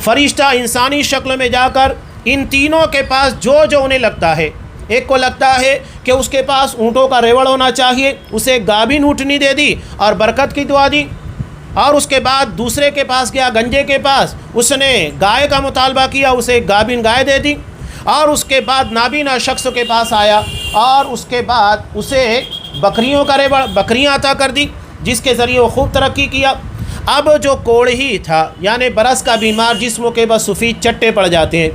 فرشتہ انسانی شکل میں جا کر ان تینوں کے پاس جو انہیں لگتا ہے، ایک کو لگتا ہے کہ اس کے پاس اونٹوں کا ریوڑ ہونا چاہیے، اسے گابن اونٹنی دے دی اور برکت کی دعا دی، اور اس کے بعد دوسرے کے پاس گیا، گنجے کے پاس، اس نے گائے کا مطالبہ کیا، اسے گابن گائے دے دی، اور اس کے بعد نابینا شخص کے پاس آیا اور اس کے بعد اسے بکریوں کا ریوڑ، بکریاں عطا کر دی، جس کے ذریعے وہ خوب ترقی کیا۔ اب جو کوڑھی تھا، یعنی برس کا بیمار، جسموں کے بس سفید چٹے پڑ جاتے ہیں،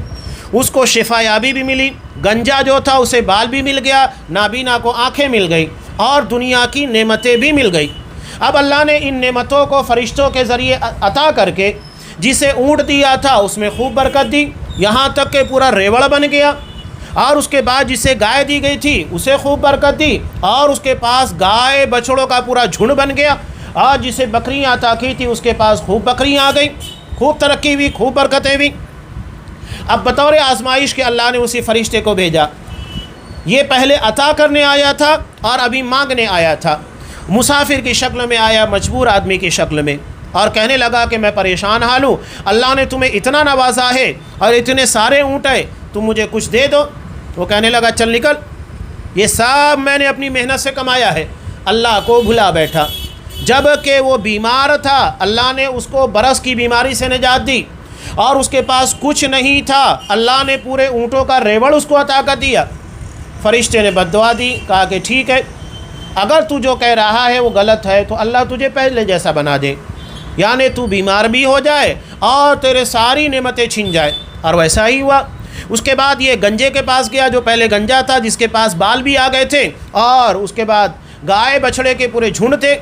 اس کو شفا یابی بھی ملی۔ گنجا جو تھا اسے بال بھی مل گیا، نابینا کو آنکھیں مل گئی، اور دنیا کی نعمتیں بھی مل گئی۔ اب اللہ نے ان نعمتوں کو فرشتوں کے ذریعے عطا کر کے جسے اونٹ دیا تھا اس میں خوب برکت دی، یہاں تک کہ پورا ریوڑ بن گیا، اور اس کے بعد جسے گائے دی گئی تھی اسے خوب برکت دی، اور اس کے پاس گائے بچڑوں کا پورا جھنڈ بن گیا، اور جسے بکریاں عطا کی تھی اس کے پاس خوب بکریاں آ گئیں، خوب ترقی ہوئی، خوب برکتیں ہوئی۔ اب بطور آزمائش کے اللہ نے اسی فرشتے کو بھیجا، یہ پہلے عطا کرنے آیا تھا اور ابھی مانگنے آیا تھا، مسافر کی شکل میں آیا، مجبور آدمی کی شکل میں، اور کہنے لگا کہ میں پریشان حال ہوں، اللہ نے تمہیں اتنا نوازا ہے اور اتنے سارے اونٹ ہیں، تم مجھے کچھ دے دو۔ وہ کہنے لگا چل نکل، یہ سب میں نے اپنی محنت سے کمایا ہے۔ اللہ کو بھلا بیٹھا، جب کہ وہ بیمار تھا، اللہ نے اس کو برس کی بیماری سے نجات دی، اور اس کے پاس کچھ نہیں تھا، اللہ نے پورے اونٹوں کا ریوڑ اس کو عطا کر دیا۔ فرشتے نے بد دعا دی، کہا کہ ٹھیک ہے، اگر تو جو کہہ رہا ہے وہ غلط ہے تو اللہ تجھے پہلے جیسا بنا دے، یعنی تو بیمار بھی ہو جائے اور تیرے ساری نعمتیں چھن جائے، اور ویسا ہی ہوا۔ اس کے بعد یہ گنجے کے پاس گیا جو پہلے گنجا تھا، جس کے پاس بال بھی آ گئے تھے، اور اس کے بعد گائے بچڑے کے پورے جھنڈ تھے۔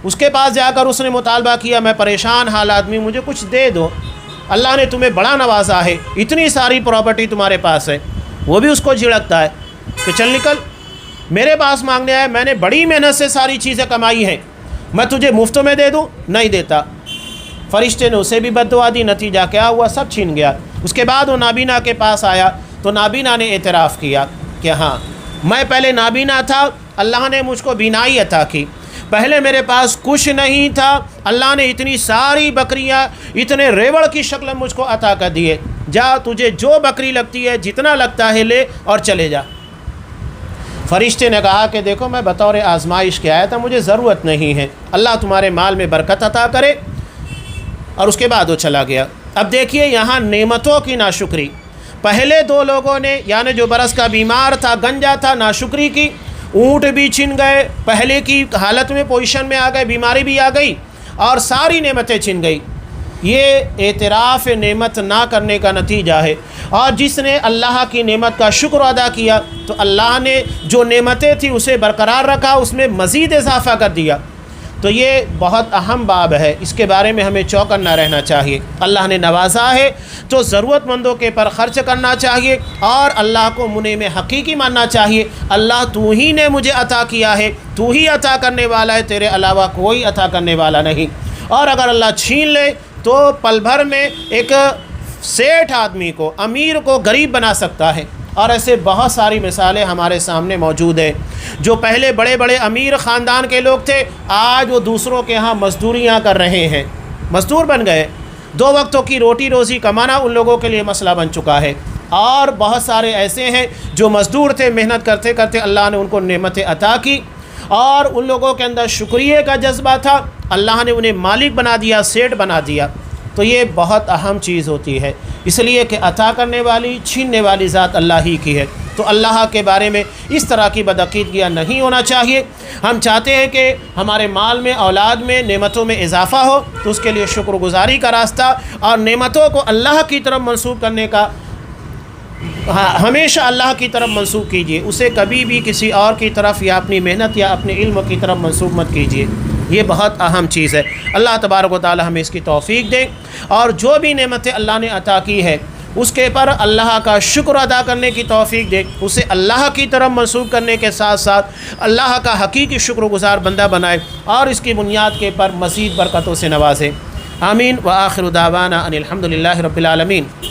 اس کے پاس جا کر اس نے مطالبہ کیا، میں پریشان حال آدمی، مجھے کچھ دے دو، اللہ نے تمہیں بڑا نوازا ہے، اتنی ساری پراپرٹی تمہارے پاس ہے۔ وہ بھی اس کو جھڑکتا ہے کہ چل نکل، میرے پاس مانگنے آیا، میں نے بڑی محنت سے ساری چیزیں کمائی ہیں، میں تجھے مفت میں دے دوں؟ نہیں دیتا۔ فرشتے نے اسے بھی بد دعا دی، نتیجہ کیا ہوا؟ سب چھین گیا۔ اس کے بعد وہ نابینا کے پاس آیا تو نابینا نے اعتراف کیا کہ ہاں میں پہلے نابینا تھا، اللہ نے مجھ کو بینائی عطا کی، پہلے میرے پاس کچھ نہیں تھا، اللہ نے اتنی ساری بکریاں اتنے ریوڑ کی شکل میں مجھ کو عطا کر دیے، جا تجھے جو بکری لگتی ہے جتنا لگتا ہے لے اور چلے جا۔ فرشتے نے کہا کہ دیکھو میں بطور آزمائش کے آیا تھا، مجھے ضرورت نہیں ہے، اللہ تمہارے مال میں برکت عطا کرے، اور اس کے بعد وہ چلا گیا۔ اب دیکھیے یہاں نعمتوں کی ناشکری، پہلے دو لوگوں نے یعنی جو برس کا بیمار تھا، گنجا تھا، ناشکری کی، اونٹ بھی چھن گئے، پہلے کی حالت میں پوزیشن میں آ گئے، بیماری بھی آ گئی اور ساری نعمتیں چھن گئی۔ یہ اعتراف نعمت نہ کرنے کا نتیجہ ہے۔ اور جس نے اللہ کی نعمت کا شکر ادا کیا تو اللہ نے جو نعمتیں تھیں اسے برقرار رکھا، اس میں مزید اضافہ کر دیا۔ تو یہ بہت اہم باب ہے، اس کے بارے میں ہمیں چوکن نہ رہنا چاہیے۔ اللہ نے نوازا ہے تو ضرورت مندوں کے پر خرچ کرنا چاہیے اور اللہ کو منعم حقیقی ماننا چاہیے۔ اللہ تو ہی نے مجھے عطا کیا ہے، تو ہی عطا کرنے والا ہے، تیرے علاوہ کوئی عطا کرنے والا نہیں۔ اور اگر اللہ چھین لے تو پل بھر میں ایک سیٹھ آدمی کو، امیر کو غریب بنا سکتا ہے، اور ایسے بہت ساری مثالیں ہمارے سامنے موجود ہیں۔ جو پہلے بڑے بڑے امیر خاندان کے لوگ تھے، آج وہ دوسروں کے ہاں مزدوریاں کر رہے ہیں، مزدور بن گئے۔ 2 وقتوں کی روٹی روزی کمانا ان لوگوں کے لیے مسئلہ بن چکا ہے۔ اور بہت سارے ایسے ہیں جو مزدور تھے، محنت کرتے کرتے اللہ نے ان کو نعمتیں عطا کی، اور ان لوگوں کے اندر شکریہ کا جذبہ تھا، اللہ نے انہیں مالک بنا دیا، سیٹھ بنا دیا۔ تو یہ بہت اہم چیز ہوتی ہے، اس لیے کہ عطا کرنے والی، چھیننے والی ذات اللہ ہی کی ہے۔ تو اللہ کے بارے میں اس طرح کی بدعقیدگیاں نہیں ہونا چاہیے۔ ہم چاہتے ہیں کہ ہمارے مال میں، اولاد میں، نعمتوں میں اضافہ ہو، تو اس کے لیے شکر گزاری کا راستہ اور نعمتوں کو اللہ کی طرف منسوب کرنے کا، ہمیشہ اللہ کی طرف منسوب کیجیے، اسے کبھی بھی کسی اور کی طرف یا اپنی محنت یا اپنے علم کی طرف منسوب مت کیجیے۔ یہ بہت اہم چیز ہے۔ اللہ تبارک و تعالی ہمیں اس کی توفیق دے، اور جو بھی نعمتیں اللہ نے عطا کی ہے اس کے پر اللہ کا شکر ادا کرنے کی توفیق دے، اسے اللہ کی طرف منسوب کرنے کے ساتھ ساتھ اللہ کا حقیقی شکر گزار بندہ بنائے، اور اس کی بنیاد کے پر مزید برکتوں سے نوازے۔ آمین۔ وآخر دعوانا ان الحمد للہ رب العالمین۔